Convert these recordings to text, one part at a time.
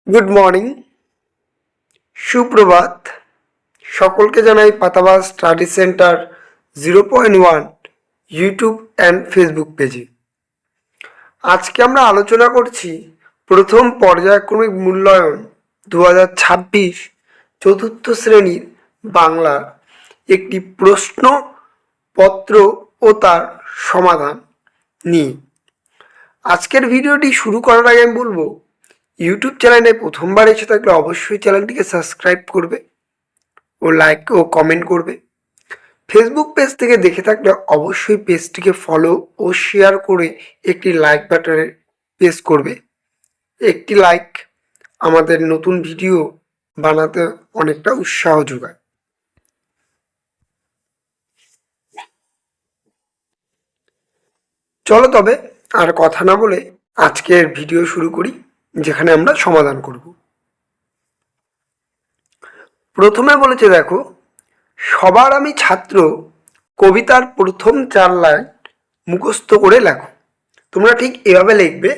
Good morning, সুপ্রভাত। সকলকে জানাই Patabaj study centre 0.1 YouTube and Facebook পেজে। আজকে আমরা আলোচনা করছি প্রথম পর্যায়ক্রমিক মূল্যায়ন 2026 চতুর্থ শ্রেণীর বাংলার একটি প্রশ্নপত্র ও তার সমাধান নিয়ে। আজকের ভিডিওটি শুরু করার আগে আমি বলবো, ইউটিউব চ্যানেলে প্রথমবার এসে থাকলে অবশ্যই চ্যানেলটিকে সাবস্ক্রাইব করবে ও লাইক ও কমেন্ট করবে। ফেসবুক পেজ থেকে দেখে থাকলে অবশ্যই পেজটিকে ফলো ও শেয়ার করে একটি লাইক বাটনে প্রেস করবে। একটি লাইক আমাদের নতুন ভিডিও বানাতে অনেকটা উৎসাহ যোগায়। চলো তবে আর কথা না বলে আজকের ভিডিও শুরু করি, যেখানে আমরা সমাধান করব। প্রথমে বলেছে, দেখো, সবার আমি ছাত্র কবিতার প্রথম 4 লাইন মুখস্থ করে লেখো। তোমরা ঠিক এভাবে লিখবে।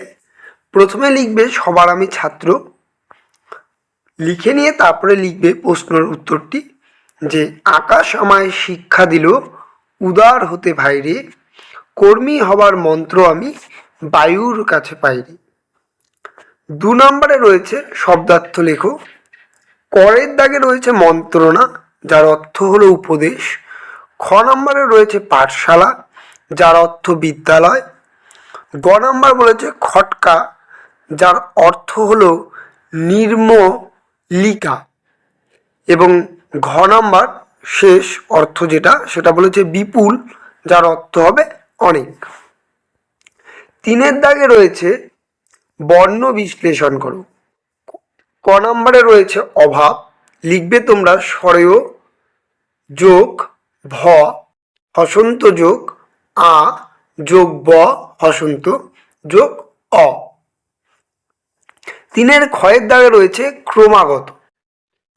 প্রথমে লিখবে সবার আমি ছাত্র, লিখে নিয়ে তারপরে লিখবে প্রশ্নের উত্তরটি, যে আকাশ আমায় শিক্ষা দিল উদার হতে ভাইরে, কর্মী হবার মন্ত্র আমি বায়ুর কাছে পাইরে। 2 নম্বরে রয়েছে শব্দার্থ লেখো। করের দাগে রয়েছে মন্ত্রণা, যার অর্থ হলো উপদেশ। খ নম্বরে রয়েছে পাঠশালা, যার অর্থ বিদ্যালয়। গ নম্বর বলেছে খটকা, যার অর্থ হলো নির্মলিকা। এবং ঘ নম্বর শেষ অর্থ সেটা বলেছে বিপুল, যার অর্থ হবে অনেক। 3-এর দাগে রয়েছে বর্ণ বিশ্লেষণ করো। ক নম্বরে রয়েছে অভাব, লিখবে তোমরা স্বরেয় যোগ ভ হসন্ত যোগ আ যোগ ব হসন্ত যোগ অ। 3-এর ক্ষয়ের দাগে রয়েছে ক্রমাগত,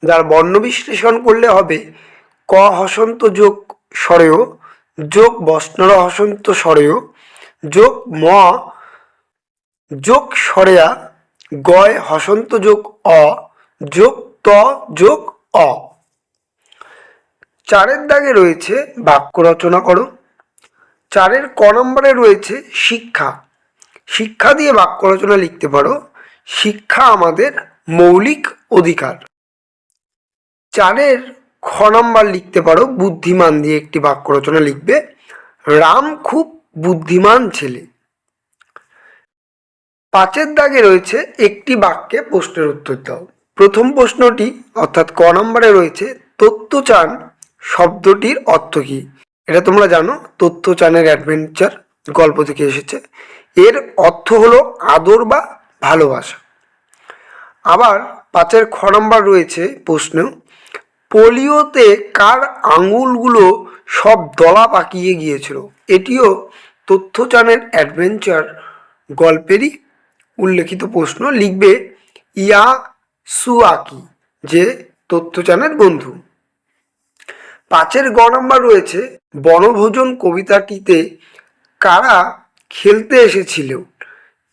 যার বর্ণ বিশ্লেষণ করলে হবে ক হসন্ত যোগ স্বরেয় যোগ বস্নর হসন্ত স্বরেয় যোগ ম যোগ স্বরেয়া গয় হসন্ত যোগ অ যোগ ত যোগ অ। 4-এর দাগে রয়েছে বাক্য রচনা করো। 4-এর ক নম্বরে রয়েছে শিক্ষা। শিক্ষা দিয়ে বাক্য রচনা লিখতে পারো, শিক্ষা আমাদের মৌলিক অধিকার। 4-এর খ নম্বর লিখতে পারো বুদ্ধিমান দিয়ে একটি বাক্য রচনা লিখবে, রাম খুব বুদ্ধিমান ছেলে। 5-এর দাগে রয়েছে একটি বাক্যে প্রশ্নের উত্তর দাও। প্রথম প্রশ্নটি অর্থাৎ ক নম্বরে রয়েছে তত্ত্বচান শব্দটির অর্থ কী। এটা তোমরা জানো, তত্ত্বচানের অ্যাডভেঞ্চার গল্প থেকে এসেছে। এর অর্থ হলো আদর বা ভালোবাসা। আবার 5-এর খ নম্বর রয়েছে প্রশ্ন, পোলিওতে কার আঙুলগুলো সব দলা পাকিয়ে গিয়েছিল। এটিও তথ্যচানের অ্যাডভেঞ্চার গল্পেরই উল্লেখিত প্রশ্ন, লিখবে ইয়াসুয়াকি, যে তথ্যচানের বন্ধু। 5-এর গ নম্বর রয়েছে বনভোজন কবিতাটিতে কারা খেলতে এসেছিল।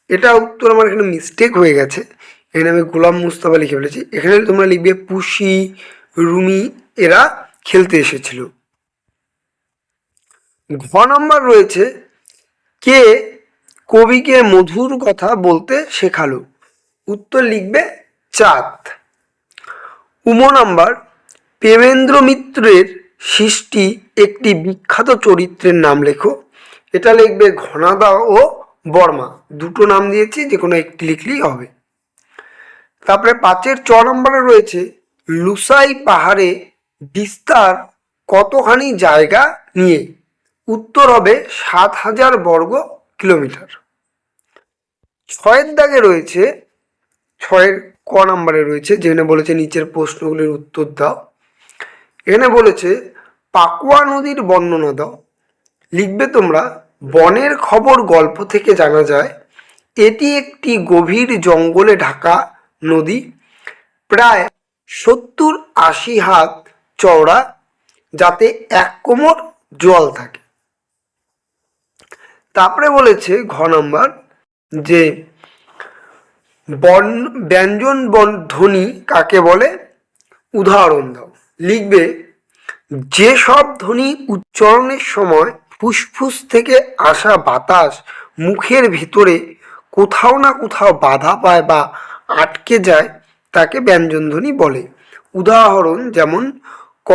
এটা উত্তর আমার এখানে মিস্টেক হয়ে গেছে, এখানে আমি গোলাম মুস্তাফা লিখে ফেলেছি। এখানে তোমরা লিখবে পুষি রুমি, এরা খেলতে এসেছিল। ঘ নম্বর রয়েছে কে কবিকে মধুর কথা বলতে শেখালো। উত্তর লিখবে চাঁদ। নম্বর প্রেমেন্দ্র মিত্রের সৃষ্টি একটি বিখ্যাত চরিত্রের নাম লেখো। এটা লিখবে ঘনাদা ও বর্মা, দুটো নাম দিয়েছি, যে কোনো একটি লিখলেই হবে। তারপরে 5-এর চ নম্বরে রয়েছে লুসাই পাহাড়ে বিস্তার কতখানি জায়গা নিয়ে। উত্তর হবে 7,000 বর্গ কিলোমিটার। 6-এর দাগে রয়েছে 6-এর ক নম্বরে রয়েছে, যেখানে বলেছে নিচের প্রশ্নগুলির উত্তর দাও। এখানে বলেছে পাকুয়া নদীর বর্ণনা দাও। লিখবে তোমরা বনের খবর গল্প থেকে জানা যায় এটি একটি গভীর জঙ্গলে ঢাকা নদী, প্রায় 70-80 হাত চওড়া, যাতে 1 কোমর জল থাকে। তারপরে বলেছে ঘ নম্বর, যে ব্যঞ্জন ধ্বনি কাকে বলে? উদাহরণ দাও। লিখবে যে সব ধ্বনি উচ্চারণের সময় ফুসফুস থেকে আসা বাতাস মুখের ভিতরে কোথাও না কোথাও বাধা পায় বা আটকে যায় তাকে ব্যঞ্জনধ্বনি বলে। উদাহরণ যেমন ক,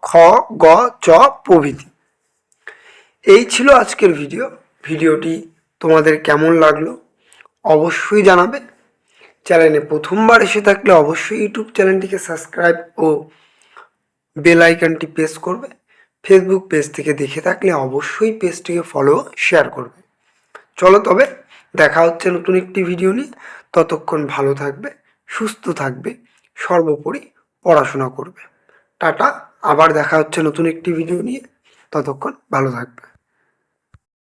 খ, গ, চ প্রভৃতি। এই ছিল আজকের ভিডিওটি তোমাদের কেমন লাগলো অবশ্যই জানাবে। চ্যানেলে প্রথমবার এসে থাকলে অবশ্যই ইউটিউব চ্যানেলটিকে সাবস্ক্রাইব ও বেল আইকনটি প্রেস করবে। ফেসবুক পেজ থেকে দেখে থাকলে অবশ্যই পেজটিকে ফলো শেয়ার করবে। চলো তবে দেখা হচ্ছে নতুন একটি ভিডিও নিয়ে। ততক্ষণ ভালো থাকবে, সুস্থ থাকবে, সর্বোপরি পড়াশোনা করবে। টাটা, আবার দেখা হচ্ছে নতুন একটি ভিডিও নিয়ে। ততক্ষণ ভালো থাকবে।